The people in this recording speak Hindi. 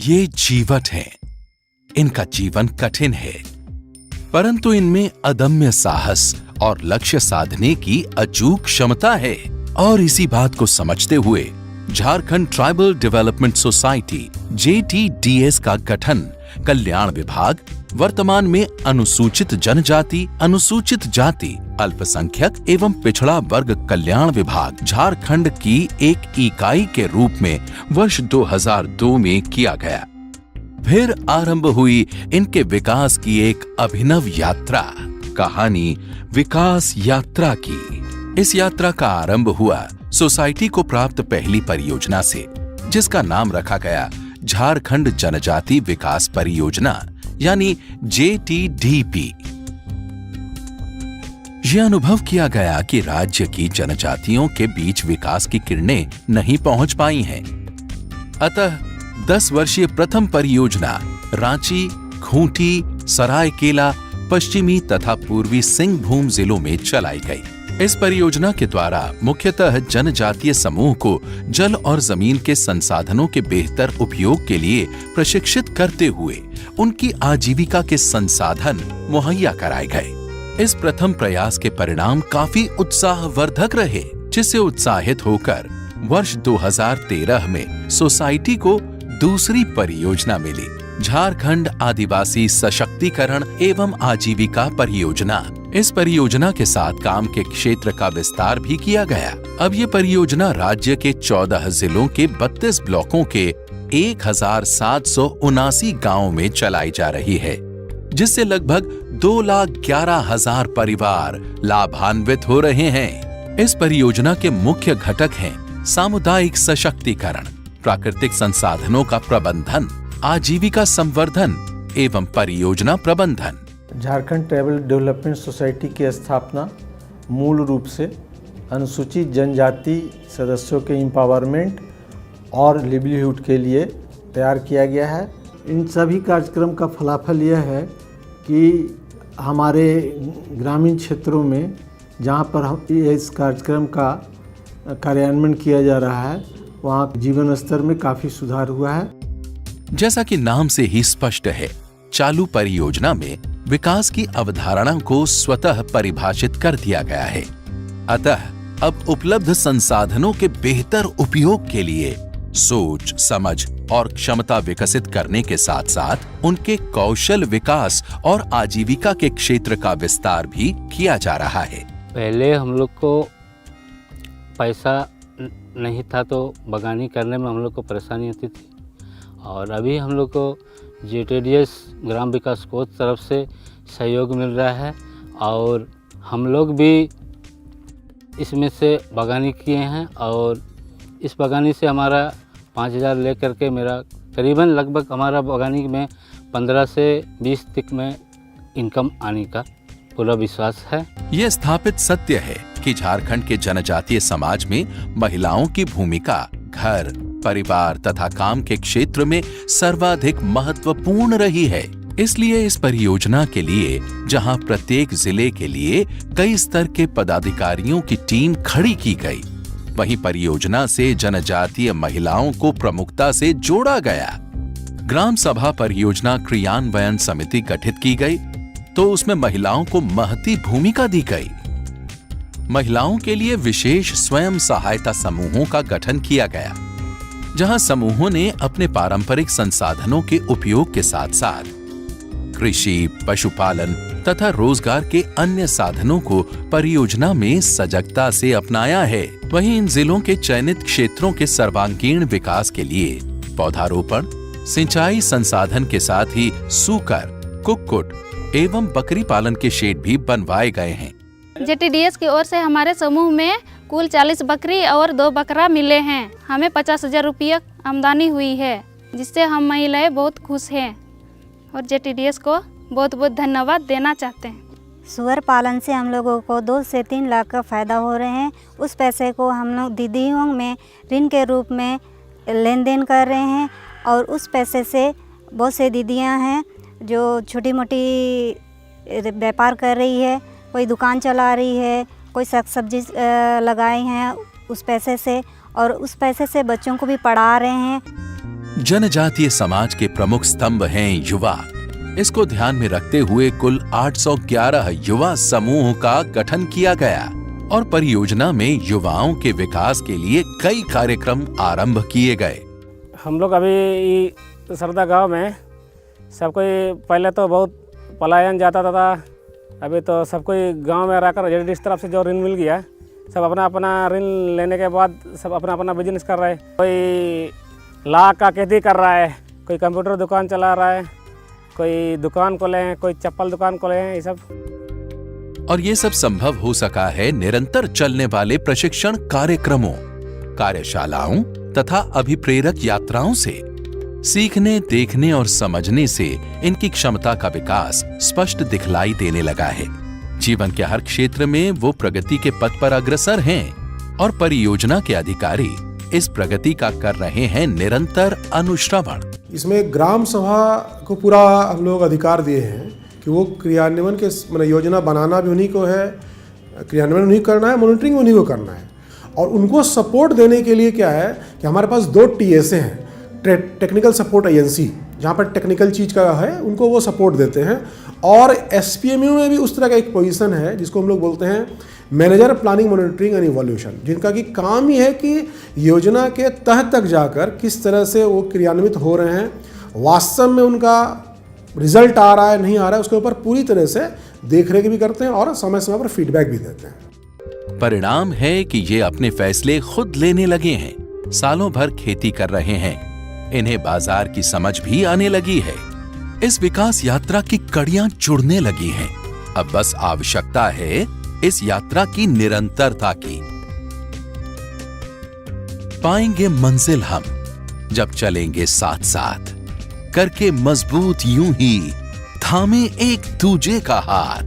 ये जीवट हैं। इनका जीवन कठिन है, परंतु इनमें अदम्य साहस और लक्ष्य साधने की अचूक क्षमता है। और इसी बात को समझते हुए Jharkhand tribal development society JTDS का गठन कल्याण विभाग वर्तमान में अनुसूचित जनजाति, अनुसूचित जाति, अल्पसंख्यक एवं पिछड़ा वर्ग कल्याण विभाग झारखंड की एक इकाई के रूप में वर्ष 2002 में किया गया। फिर आरंभ हुई इनके विकास की एक अभिनव यात्रा, कहानी विकास यात्रा की। इस यात्रा का आरंभ हुआ सोसाइटी को प्राप्त पहली परियोजना से, जिसका नाम रखा गया झारखंड जनजाति विकास परियोजना यानी JTDP। यह अनुभव किया गया कि राज्य की जनजातियों के बीच विकास की किरणें नहीं पहुंच पाई हैं। अतः 10 वर्षीय प्रथम परियोजना रांची, खूंटी, सरायकेला, पश्चिमी तथा पूर्वी सिंहभूम जिलों में चलाई गई। इस परियोजना के द्वारा मुख्यतः जनजातीय समूह को जल और जमीन के संसाधनों के बेहतर उपयोग के लिए प्रशिक्षित करते हुए उनकी आजीविका के संसाधन मुहैया कराए गए। इस प्रथम प्रयास के परिणाम काफी उत्साहवर्धक रहे, जिससे उत्साहित होकर वर्ष 2013 में सोसाइटी को दूसरी परियोजना मिली, झारखंड आदिवासी सशक्तिकरण एवं आजीविका परियोजना। इस परियोजना के साथ काम के क्षेत्र का विस्तार भी किया गया। अब ये परियोजना राज्य के 14 जिलों के 32 ब्लॉकों के 1779 गांवों में चलाई जा रही है, जिससे लगभग 2,11,000 परिवार लाभान्वित हो रहे हैं। इस परियोजना के मुख्य घटक हैं सामुदायिक सशक्तिकरण, प्राकृतिक संसाधनों का प्रबंधन, आजीविका संवर्धन एवं परियोजना प्रबंधन। झारखंड ट्राइबल डेवलपमेंट सोसाइटी की स्थापना मूल रूप से अनुसूचित जनजाति सदस्यों के एम्पावरमेंट और लिवलीहुड के लिए तैयार किया गया है। इन सभी कार्यक्रम का फलाफल यह है कि हमारे ग्रामीण क्षेत्रों में जहाँ पर हम इस कार्यक्रम का कार्यान्वयन किया जा रहा है, वहाँ जीवन स्तर में काफ़ी सुधार हुआ है। जैसा कि नाम से ही स्पष्ट है, चालू परियोजना में विकास की अवधारणा को स्वतः परिभाषित कर दिया गया है। अतः अब उपलब्ध संसाधनों के बेहतर उपयोग के लिए सोच, समझ और क्षमता विकसित करने के साथ साथ उनके कौशल विकास और आजीविका के क्षेत्र का विस्तार भी किया जा रहा है। पहले हम लोग को पैसा नहीं था तो बागवानी करने में हम लोग को परेशानी होती थी, और अभी हम लोग को JTDS ग्राम विकास कोष तरफ से सहयोग मिल रहा है, और हम लोग भी इसमें से बागवानी किए हैं, और इस बागवानी से हमारा 5,000 लेकर के मेरा करीबन लगभग हमारा बागवानी में 15 से 20 तक में इनकम आने का पूरा विश्वास है। ये स्थापित सत्य है कि झारखंड के जनजातीय समाज में महिलाओं की भूमिका घर, परिवार तथा काम के क्षेत्र में सर्वाधिक महत्वपूर्ण रही है। इसलिए इस परियोजना के लिए जहां प्रत्येक जिले के लिए कई स्तर के पदाधिकारियों की टीम खड़ी की गई, वहीं परियोजना से जनजातीय महिलाओं को प्रमुखता से जोड़ा गया। ग्राम सभा परियोजना क्रियान्वयन समिति गठित की गई तो उसमें महिलाओं को महती भूमिका दी गई। महिलाओं के लिए विशेष स्वयं सहायता समूहों का गठन किया गया, जहां समूहों ने अपने पारंपरिक संसाधनों के उपयोग के साथ साथ कृषि, पशुपालन तथा रोजगार के अन्य साधनों को परियोजना में सजगता से अपनाया है। वहीं इन जिलों के चयनित क्षेत्रों के सर्वांगीण विकास के लिए पौधारोपण, सिंचाई संसाधन के साथ ही सूकर, कुक्कुट एवं बकरी पालन के शेड भी बनवाए गए हैं। JTDS की ओर से हमारे समूह में कुल 40 बकरी और 2 बकरा मिले हैं। हमें 50,000 रुपया आमदनी हुई है, जिससे हम महिलाएं बहुत खुश हैं और JTDS को बहुत बहुत धन्यवाद देना चाहते हैं। सुअर पालन से हम लोगों को 2 से 3 लाख का फ़ायदा हो रहे हैं। उस पैसे को हम लोग दीदियों में ऋण के रूप में लेन देन कर रहे हैं, और उस पैसे से बहुत से दीदियां हैं जो छोटी मोटी व्यापार कर रही है, कोई दुकान चला रही है, कोई सब्जी लगाए हैं उस पैसे से, और उस पैसे से बच्चों को भी पढ़ा रहे हैं। जनजातीय समाज के प्रमुख स्तंभ हैं युवा। इसको ध्यान में रखते हुए कुल 811 युवा समूह का गठन किया गया और परियोजना में युवाओं के विकास के लिए कई कार्यक्रम आरंभ किए गए। हम लोग अभी सरदा गांव में सब कोई पहले तो बहुत पलायन जाता था, अभी तो सब कोई गांव में रहकर इस तरफ से जो ऋण मिल गया, सब अपना अपना ऋण लेने के बाद सब अपना अपना बिजनेस कर रहा है। कोई लाख का खेती कर रहा है, कोई कंप्यूटर दुकान चला रहा है, कोई दुकान खोले हैं, कोई चप्पल दुकान खोले हैं, ये सब। और ये सब संभव हो सका है निरंतर चलने वाले प्रशिक्षण कार्यक्रमों, कार्यशालाओं तथा अभिप्रेरक यात्राओं से। सीखने, देखने और समझने से इनकी क्षमता का विकास स्पष्ट दिखलाई देने लगा है। जीवन के हर क्षेत्र में वो प्रगति के पथ पर अग्रसर हैं और परियोजना के अधिकारी इस प्रगति का कर रहे हैं निरंतर अनुश्रवण। इसमें ग्राम सभा को पूरा हम लोग अधिकार दिए हैं कि वो क्रियान्वयन के मतलब योजना बनाना भी उन्हीं को है, क्रियान्वयन उन्हीं को करना है, मॉनिटरिंग उन्हीं को करना है। और उनको सपोर्ट देने के लिए क्या है कि हमारे पास 2 TSA हैं, टेक्निकल सपोर्ट एजेंसी, जहाँ पर टेक्निकल चीज़ का है उनको वो सपोर्ट देते हैं। और SPMU में भी उस तरह का एक पोजीशन है जिसको हम लोग बोलते हैं manager planning monitoring and evolution, जिनका कि काम ही है कि योजना के तह तक जाकर किस तरह से वो क्रियान्वित हो रहे हैं, वास्तव में उनका रिजल्ट आ रहा है नहीं आ रहा है, उसके ऊपर पूरी तरह से देखरेख भी करते हैं और समय समय पर फीडबैक भी देते हैं। परिणाम है कि ये अपने फैसले खुद लेने लगे हैं, सालों भर खेती कर रहे हैं, इन्हें बाजार की समझ भी आने लगी है। इस विकास यात्रा की कड़ियां जुड़ने लगी हैं। अब बस आवश्यकता है इस यात्रा की निरंतरता की। पाएंगे मंजिल हम जब चलेंगे साथ साथ, करके मजबूत यूं ही थामे एक दूजे का हाथ।